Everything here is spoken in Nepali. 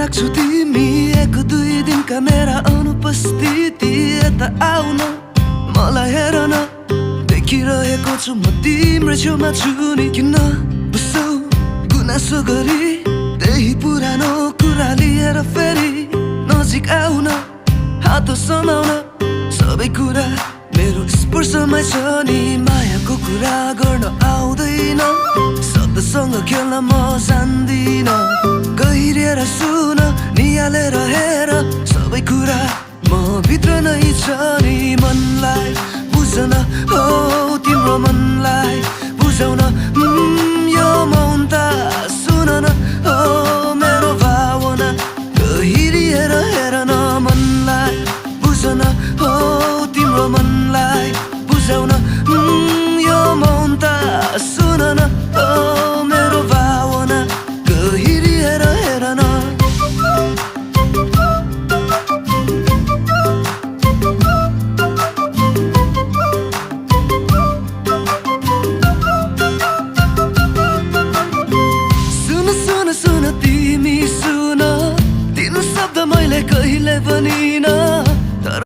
राख्छु तिमी एक दुई दिनका मेरा अनुपस्थिति यता आउन मलाई हेर न देखिरहेको छु म तिम्रो छेउमा छु नि किन बुझ्छौ गुनासो गरी त्यही पुरानो कुरा लिएर फेरि नजिक आउन हात समाउन सबै कुरा मेरो स्पर्शमै छ नि मायाको कुरा गर्न आउँदैन शब्दसँग खेल्न म जान्दिन गहिरिएर सुन निहालेर हेर सबै कुरा म भित्र नै छ नि मनलाई बुझ्न हो तिम्रो मनलाई बुझाउन यो मौनता सुन न हो मेरो भावना गहिरिएर हेर न मनलाई बुझ्न हो तिम्रो मनलाई बुझाउन यो मौनता सुन न हो मेरो भावना गहिरिएर हेर न सुन तिमी सुन तिम्रो शब्द मैले कहिले पनि